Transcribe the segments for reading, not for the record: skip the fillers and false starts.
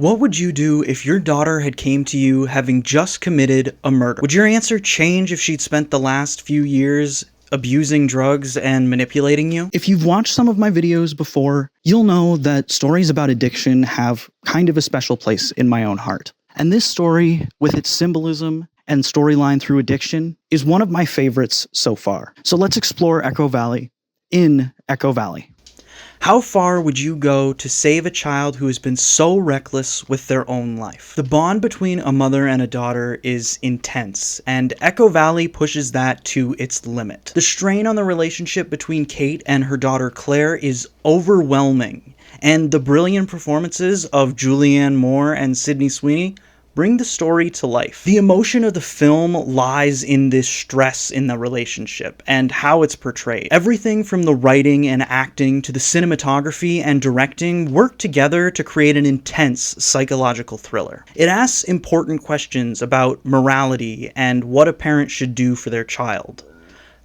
What would you do if your daughter had came to you having just committed a murder? Would your answer change if she'd spent the last few years abusing drugs and manipulating you? If you've watched some of my videos before, you'll know that stories about addiction have kind of a special place in my own heart. And this story, with its symbolism and storyline through addiction, is one of my favorites so far. So let's explore Echo Valley in Echo Valley. How far would you go to save a child who has been so reckless with their own life? The bond between a mother and a daughter is intense, and Echo Valley pushes that to its limit. The strain on the relationship between Kate and her daughter Claire is overwhelming, and the brilliant performances of Julianne Moore and Sydney Sweeney bring the story to life. The emotion of the film lies in this stress in the relationship and how it's portrayed. Everything from the writing and acting to the cinematography and directing work together to create an intense psychological thriller. It asks important questions about morality and what a parent should do for their child.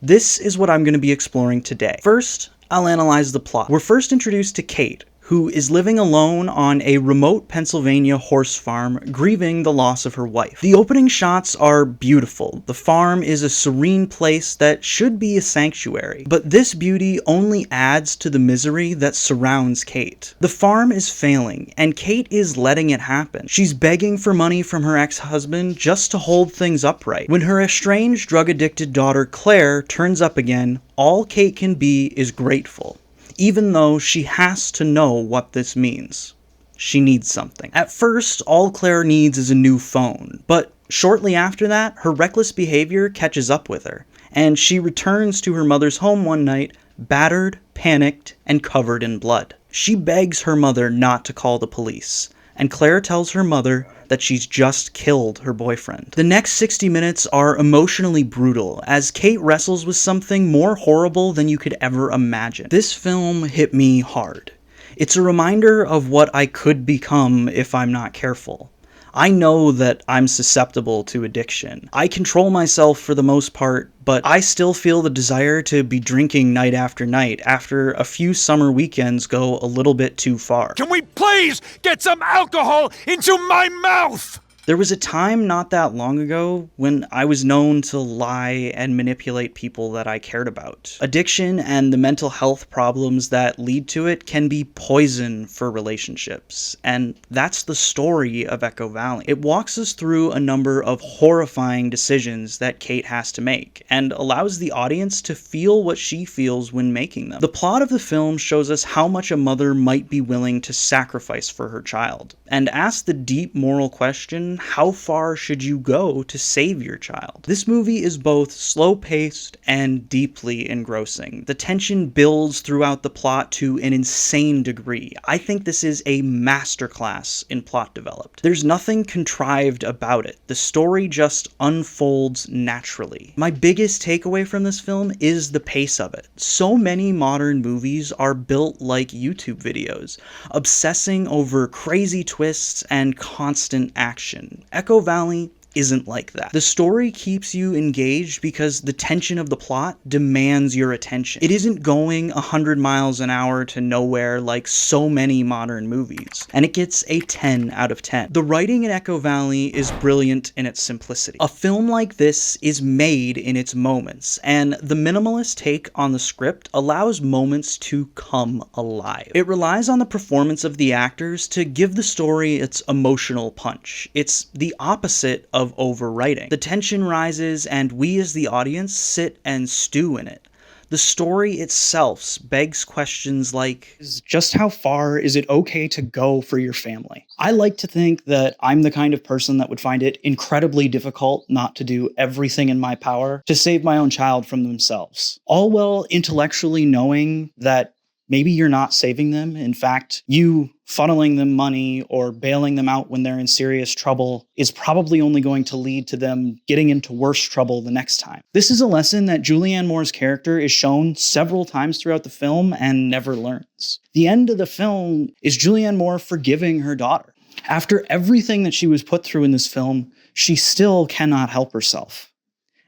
This is what I'm going to be exploring today. First, I'll analyze the plot. We're first introduced to Kate, who is living alone on a remote Pennsylvania horse farm, grieving the loss of her wife. The opening shots are beautiful. The farm is a serene place that should be a sanctuary, but this beauty only adds to the misery that surrounds Kate. The farm is failing, and Kate is letting it happen. She's begging for money from her ex-husband just to hold things upright. When her estranged, drug-addicted daughter Claire turns up again, all Kate can be is grateful, even though she has to know what this means. She needs something. At first, all Claire needs is a new phone, but shortly after that, her reckless behavior catches up with her, and she returns to her mother's home one night, battered, panicked, and covered in blood. She begs her mother not to call the police, and Claire tells her mother that she's just killed her boyfriend. The next 60 minutes are emotionally brutal as Kate wrestles with something more horrible than you could ever imagine. This film hit me hard. It's a reminder of what I could become if I'm not careful. I know that I'm susceptible to addiction. I control myself for the most part, but I still feel the desire to be drinking night after a few summer weekends go a little bit too far. Can we please get some alcohol into my mouth? There was a time not that long ago when I was known to lie and manipulate people that I cared about. Addiction and the mental health problems that lead to it can be poison for relationships, and that's the story of Echo Valley. It walks us through a number of horrifying decisions that Kate has to make, and allows the audience to feel what she feels when making them. The plot of the film shows us how much a mother might be willing to sacrifice for her child, and asks the deep moral question, how far should you go to save your child? This movie is both slow-paced and deeply engrossing. The tension builds throughout the plot to an insane degree. I think this is a masterclass in plot development. There's nothing contrived about it. The story just unfolds naturally. My biggest takeaway from this film is the pace of it. So many modern movies are built like YouTube videos, obsessing over crazy twists and constant action. Echo Valley isn't like that. The story keeps you engaged because the tension of the plot demands your attention. It isn't going 100 miles an hour to nowhere like so many modern movies, and it gets a 10 out of 10. The writing in Echo Valley is brilliant in its simplicity. A film like this is made in its moments, and the minimalist take on the script allows moments to come alive. It relies on the performance of the actors to give the story its emotional punch. It's the opposite of overwriting. The tension rises, and we as the audience sit and stew in it. The story itself begs questions like, just how far is it okay to go for your family? I like to think that I'm the kind of person that would find it incredibly difficult not to do everything in my power to save my own child from themselves. All while intellectually knowing that maybe you're not saving them. In fact, you funneling them money or bailing them out when they're in serious trouble is probably only going to lead to them getting into worse trouble the next time. This is a lesson that Julianne Moore's character is shown several times throughout the film and never learns. The end of the film is Julianne Moore forgiving her daughter. After everything that she was put through in this film, she still cannot help herself.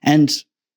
And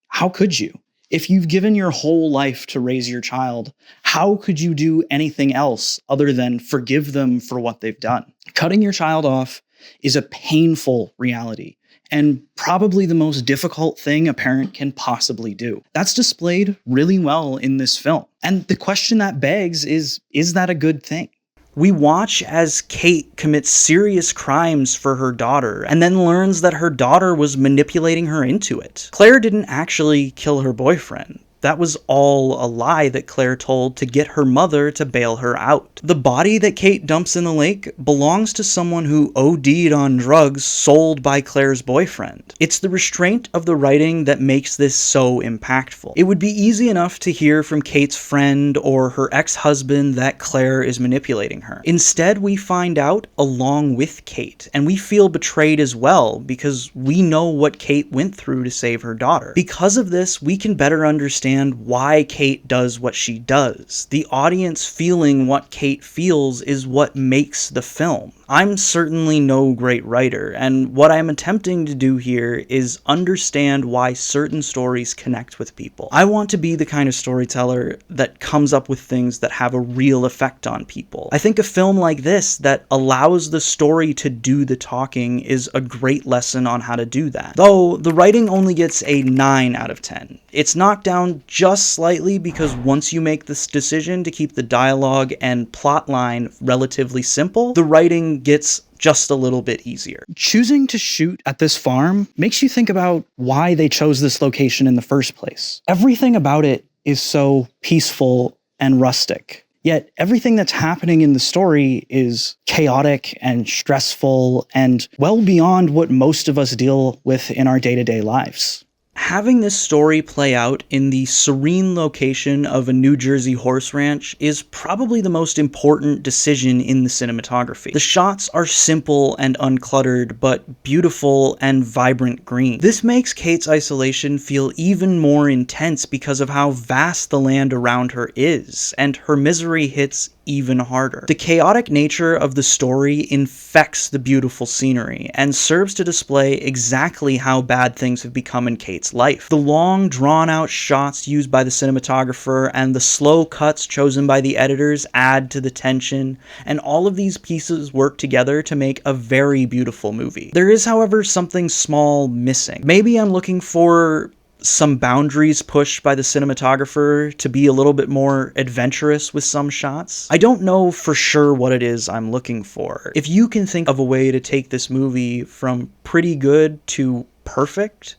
how could you? If you've given your whole life to raise your child, how could you do anything else other than forgive them for what they've done? Cutting your child off is a painful reality and probably the most difficult thing a parent can possibly do. That's displayed really well in this film. And the question that begs is that a good thing? We watch as Kate commits serious crimes for her daughter and then learns that her daughter was manipulating her into it. Claire didn't actually kill her boyfriend. That was all a lie that Claire told to get her mother to bail her out. The body that Kate dumps in the lake belongs to someone who OD'd on drugs sold by Claire's boyfriend. It's the restraint of the writing that makes this so impactful. It would be easy enough to hear from Kate's friend or her ex-husband that Claire is manipulating her. Instead, we find out along with Kate, and we feel betrayed as well because we know what Kate went through to save her daughter. Because of this, we can better understand why Kate does what she does. The audience feeling what Kate feels is what makes the film. I'm certainly no great writer, and what I'm attempting to do here is understand why certain stories connect with people. I want to be the kind of storyteller that comes up with things that have a real effect on people. I think a film like this that allows the story to do the talking is a great lesson on how to do that. Though, the writing only gets a 9 out of 10. It's knocked down just slightly because once you make this decision to keep the dialogue and plot line relatively simple, the writing gets just a little bit easier. Choosing to shoot at this farm makes you think about why they chose this location in the first place. Everything about it is so peaceful and rustic. Yet everything that's happening in the story is chaotic and stressful and well beyond what most of us deal with in our day-to-day lives. Having this story play out in the serene location of a New Jersey horse ranch is probably the most important decision in the cinematography. The shots are simple and uncluttered, but beautiful and vibrant green. This makes Kate's isolation feel even more intense because of how vast the land around her is, and her misery hits even harder. The chaotic nature of the story infects the beautiful scenery and serves to display exactly how bad things have become in Kate's life. The long, drawn-out shots used by the cinematographer and the slow cuts chosen by the editors add to the tension, and all of these pieces work together to make a very beautiful movie. There is, however, something small missing. Maybe I'm looking for some boundaries pushed by the cinematographer to be a little bit more adventurous with some shots. I don't know for sure what it is I'm looking for. If you can think of a way to take this movie from pretty good to perfect,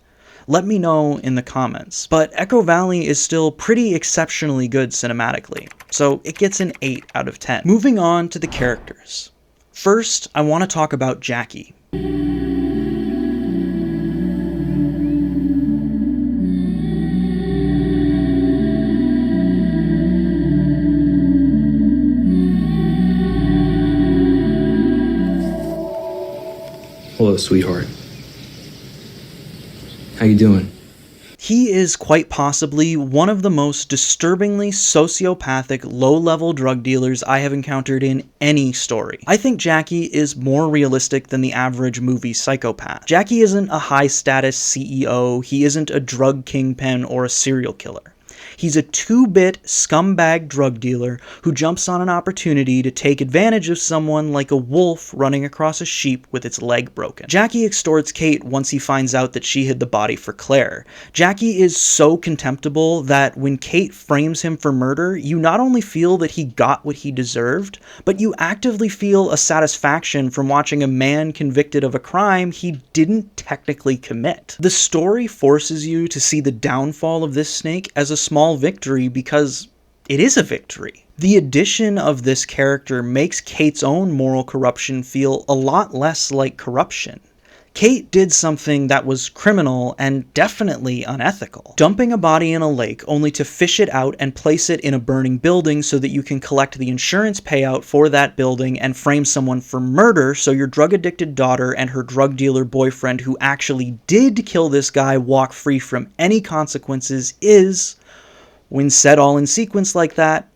let me know in the comments. But Echo Valley is still pretty exceptionally good cinematically, so it gets an 8 out of 10. Moving on to the characters. First, I want to talk about Jackie. Hello, sweetheart. How you doing? He is quite possibly one of the most disturbingly sociopathic, low-level drug dealers I have encountered in any story. I think Jackie is more realistic than the average movie psychopath. Jackie isn't a high-status CEO, he isn't a drug kingpin or a serial killer. He's a 2-bit scumbag drug dealer who jumps on an opportunity to take advantage of someone like a wolf running across a sheep with its leg broken. Jackie extorts Kate once he finds out that she hid the body for Claire. Jackie is so contemptible that when Kate frames him for murder, you not only feel that he got what he deserved, but you actively feel a satisfaction from watching a man convicted of a crime he didn't technically commit. The story forces you to see the downfall of this snake as a small victory because it is a victory. The addition of this character makes Kate's own moral corruption feel a lot less like corruption. Kate did something that was criminal and definitely unethical. Dumping a body in a lake only to fish it out and place it in a burning building so that you can collect the insurance payout for that building and frame someone for murder so your drug-addicted daughter and her drug dealer boyfriend who actually did kill this guy walk free from any consequences is, when said all in sequence like that,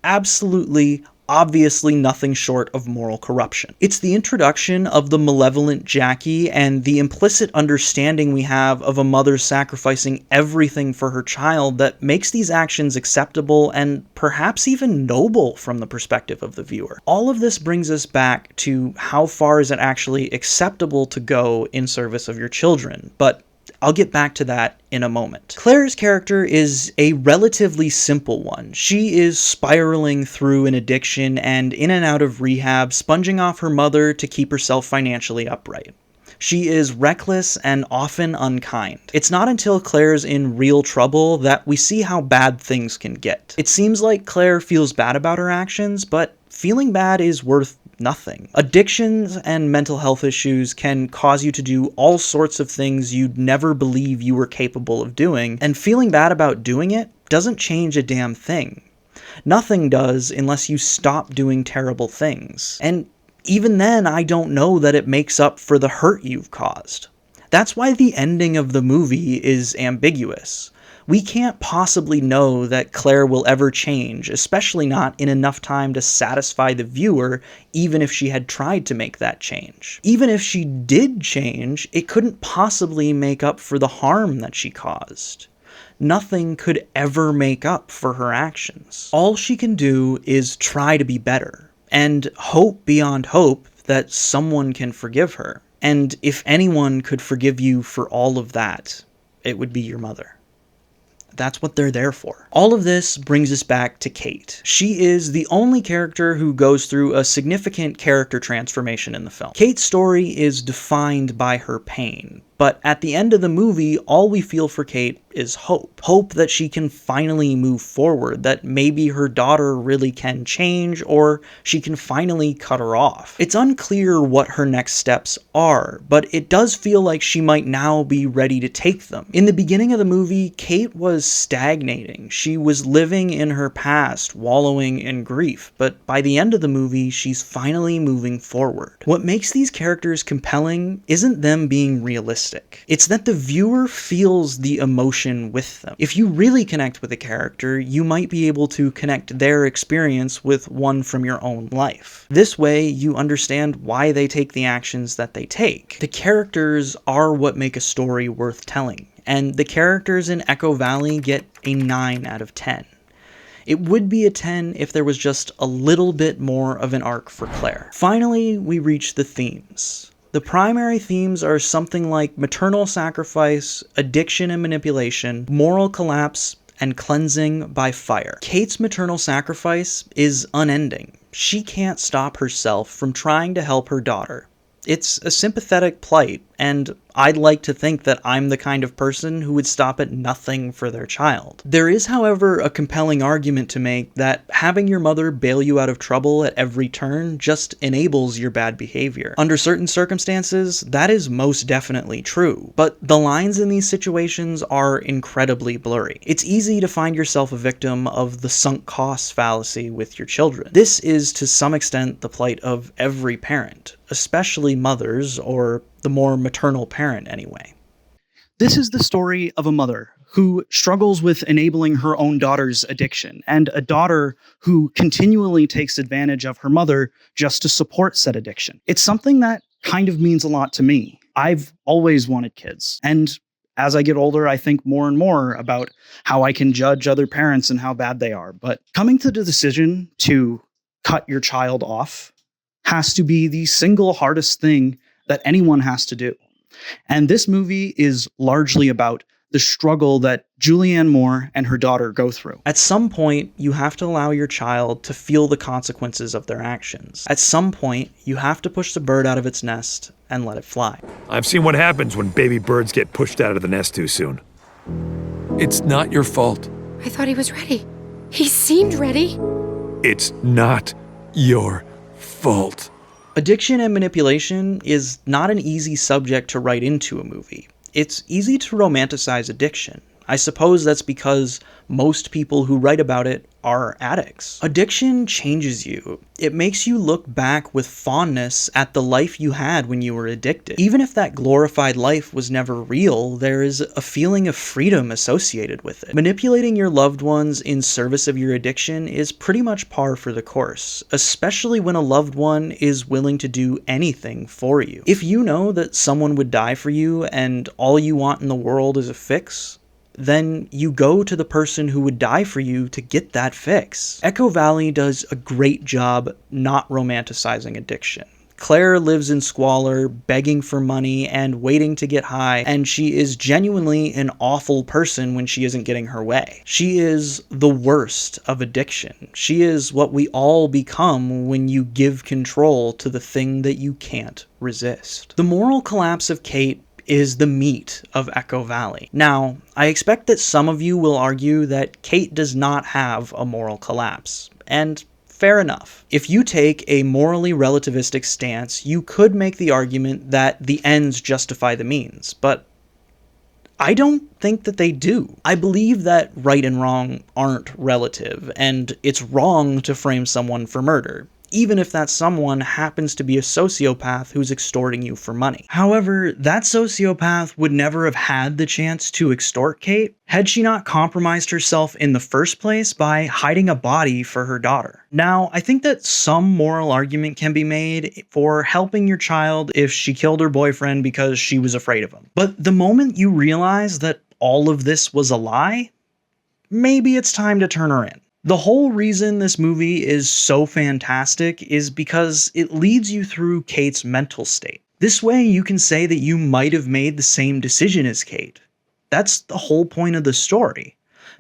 absolutely, obviously nothing short of moral corruption. It's the introduction of the malevolent Jackie and the implicit understanding we have of a mother sacrificing everything for her child that makes these actions acceptable and perhaps even noble from the perspective of the viewer. All of this brings us back to how far is it actually acceptable to go in service of your children, but I'll get back to that in a moment. Claire's character is a relatively simple one. She is spiraling through an addiction and in and out of rehab, sponging off her mother to keep herself financially upright. She is reckless and often unkind. It's not until Claire's in real trouble that we see how bad things can get. It seems like Claire feels bad about her actions, but feeling bad is worth nothing. Addictions and mental health issues can cause you to do all sorts of things you'd never believe you were capable of doing, and feeling bad about doing it doesn't change a damn thing. Nothing does unless you stop doing terrible things. And even then, I don't know that it makes up for the hurt you've caused. That's why the ending of the movie is ambiguous. We can't possibly know that Claire will ever change, especially not in enough time to satisfy the viewer, even if she had tried to make that change. Even if she did change, it couldn't possibly make up for the harm that she caused. Nothing could ever make up for her actions. All she can do is try to be better, and hope beyond hope that someone can forgive her. And if anyone could forgive you for all of that, it would be your mother. That's what they're there for. All of this brings us back to Kate. She is the only character who goes through a significant character transformation in the film. Kate's story is defined by her pain, but at the end of the movie, all we feel for Kate is hope. Hope that she can finally move forward, that maybe her daughter really can change, or she can finally cut her off. It's unclear what her next steps are, but it does feel like she might now be ready to take them. In the beginning of the movie, Kate was stagnating. She was living in her past, wallowing in grief, but by the end of the movie, she's finally moving forward. What makes these characters compelling isn't them being realistic. It's that the viewer feels the emotion with them. If you really connect with a character, you might be able to connect their experience with one from your own life. This way, you understand why they take the actions that they take. The characters are what make a story worth telling, and the characters in Echo Valley get a 9 out of 10. It would be a 10 if there was just a little bit more of an arc for Claire. Finally, we reach the themes. The primary themes are something like maternal sacrifice, addiction and manipulation, moral collapse, and cleansing by fire. Kate's maternal sacrifice is unending. She can't stop herself from trying to help her daughter. It's a sympathetic plight, and I'd like to think that I'm the kind of person who would stop at nothing for their child. There is, however, a compelling argument to make that having your mother bail you out of trouble at every turn just enables your bad behavior. Under certain circumstances, that is most definitely true, but the lines in these situations are incredibly blurry. It's easy to find yourself a victim of the sunk costs fallacy with your children. This is to some extent the plight of every parent, especially mothers, or the more maternal parent anyway. This is the story of a mother who struggles with enabling her own daughter's addiction, and a daughter who continually takes advantage of her mother just to support said addiction. It's something that kind of means a lot to me. I've always wanted kids, and as I get older, I think more and more about how I can judge other parents and how bad they are. But coming to the decision to cut your child off has to be the single hardest thing that anyone has to do. And this movie is largely about the struggle that Julianne Moore and her daughter go through. At some point, you have to allow your child to feel the consequences of their actions. At some point, you have to push the bird out of its nest and let it fly. I've seen what happens when baby birds get pushed out of the nest too soon. It's not your fault. I thought he was ready. He seemed ready. It's not your fault. Addiction and manipulation is not an easy subject to write into a movie. It's easy to romanticize addiction, I suppose that's because most people who write about it are addicts. Addiction changes you. It makes you look back with fondness at the life you had when you were addicted. Even if that glorified life was never real, there is a feeling of freedom associated with it. Manipulating your loved ones in service of your addiction is pretty much par for the course, especially when a loved one is willing to do anything for you. If you know that someone would die for you and all you want in the world is a fix, then you go to the person who would die for you to get that fix. Echo Valley does a great job not romanticizing addiction. Claire lives in squalor, begging for money and waiting to get high, and she is genuinely an awful person when she isn't getting her way. She is the worst of addiction. She is what we all become when you give control to the thing that you can't resist. The moral collapse of Kate is the meat of Echo Valley. Now, I expect that some of you will argue that Kate does not have a moral collapse, and fair enough. If you take a morally relativistic stance, you could make the argument that the ends justify the means, but I don't think that they do. I believe that right and wrong aren't relative, and it's wrong to frame someone for murder, even if that someone happens to be a sociopath who's extorting you for money. However, that sociopath would never have had the chance to extort Kate had she not compromised herself in the first place by hiding a body for her daughter. Now, I think that some moral argument can be made for helping your child if she killed her boyfriend because she was afraid of him. But the moment you realize that all of this was a lie, maybe it's time to turn her in. The whole reason this movie is so fantastic is because it leads you through Kate's mental state. This way you can say that you might have made the same decision as Kate. That's the whole point of the story.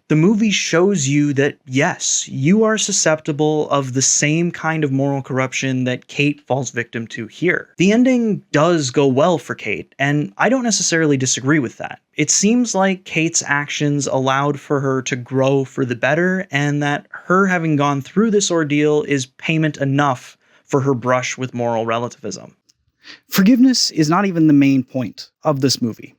The movie shows you that, yes, you are susceptible of the same kind of moral corruption that Kate falls victim to here. The ending does go well for Kate, and I don't necessarily disagree with that. It seems like Kate's actions allowed for her to grow for the better, and that her having gone through this ordeal is payment enough for her brush with moral relativism. Forgiveness is not even the main point of this movie.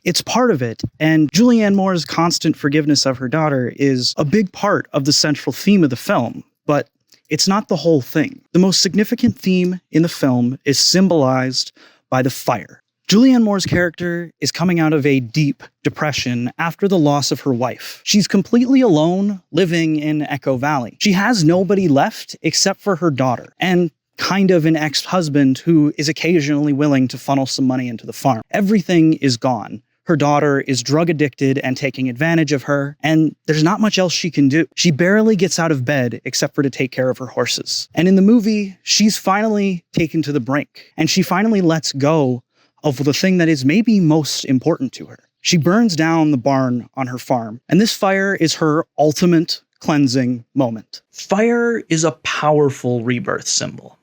It's part of it, and Julianne Moore's constant forgiveness of her daughter is a big part of the central theme of the film, but it's not the whole thing. The most significant theme in the film is symbolized by the fire. Julianne Moore's character is coming out of a deep depression after the loss of her wife. She's completely alone, living in Echo Valley. She has nobody left except for her daughter, and kind of an ex-husband who is occasionally willing to funnel some money into the farm. Everything is gone. Her daughter is drug addicted and taking advantage of her, and there's not much else she can do. She barely gets out of bed except for to take care of her horses. And in the movie, she's finally taken to the brink, and she finally lets go of the thing that is maybe most important to her. She burns down the barn on her farm, and this fire is her ultimate cleansing moment. Fire is a powerful rebirth symbol.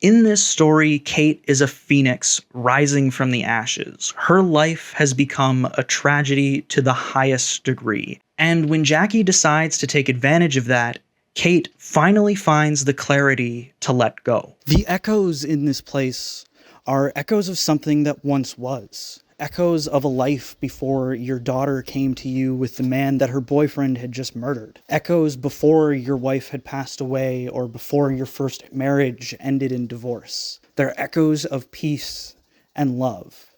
In this story, Kate is a phoenix rising from the ashes. Her life has become a tragedy to the highest degree. And when Jackie decides to take advantage of that, Kate finally finds the clarity to let go. The echoes in this place are echoes of something that once was. Echoes of a life before your daughter came to you with the man that her boyfriend had just murdered. Echoes before your wife had passed away or before your first marriage ended in divorce. They're echoes of peace and love.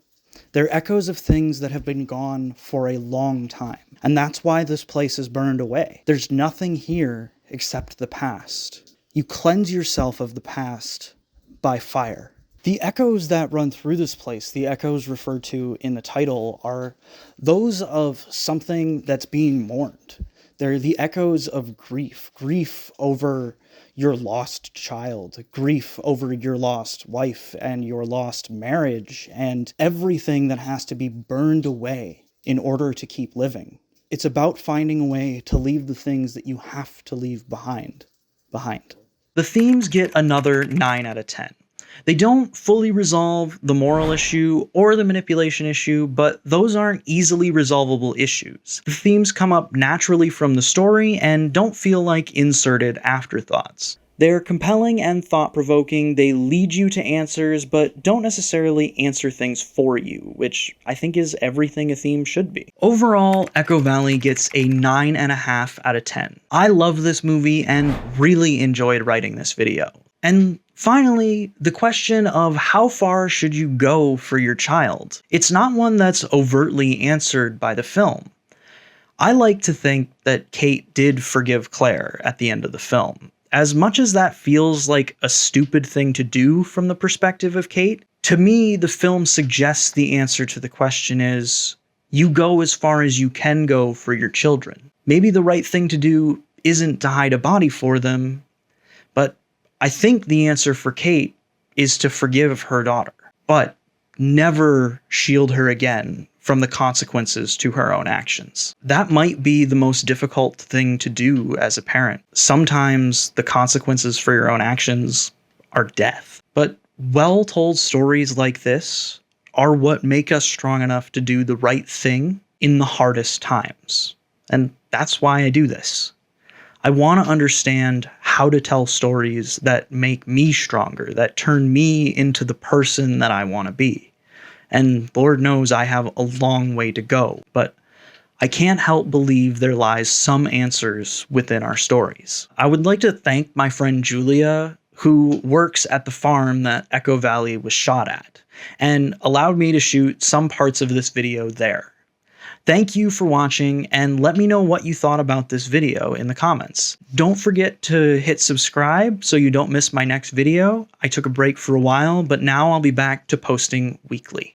They're echoes of things that have been gone for a long time. And that's why this place is burned away. There's nothing here except the past. You cleanse yourself of the past by fire. The echoes that run through this place, the echoes referred to in the title, are those of something that's being mourned. They're the echoes of grief. Grief over your lost child, grief over your lost wife and your lost marriage, and everything that has to be burned away in order to keep living. It's about finding a way to leave the things that you have to leave behind. The themes get another 9 out of 10. They don't fully resolve the moral issue or the manipulation issue, but those aren't easily resolvable issues. The themes come up naturally from the story and don't feel like inserted afterthoughts. They're compelling and thought-provoking, they lead you to answers, but don't necessarily answer things for you, which I think is everything a theme should be. Overall, Echo Valley gets a 9.5 out of 10. I love this movie and really enjoyed writing this video. And finally, the question of how far should you go for your child? It's not one that's overtly answered by the film. I like to think that Kate did forgive Claire at the end of the film. As much as that feels like a stupid thing to do from the perspective of Kate, to me, the film suggests the answer to the question is, you go as far as you can go for your children. Maybe the right thing to do isn't to hide a body for them, but I think the answer for Kate is to forgive her daughter, but never shield her again from the consequences to her own actions. That might be the most difficult thing to do as a parent. Sometimes the consequences for your own actions are death. But well-told stories like this are what make us strong enough to do the right thing in the hardest times. And that's why I do this. I want to understand how to tell stories that make me stronger, that turn me into the person that I want to be. And Lord knows I have a long way to go, but I can't help believe there lies some answers within our stories. I would like to thank my friend Julia, who works at the farm that Echo Valley was shot at, and allowed me to shoot some parts of this video there. Thank you for watching, and let me know what you thought about this video in the comments. Don't forget to hit subscribe so you don't miss my next video. I took a break for a while, but now I'll be back to posting weekly.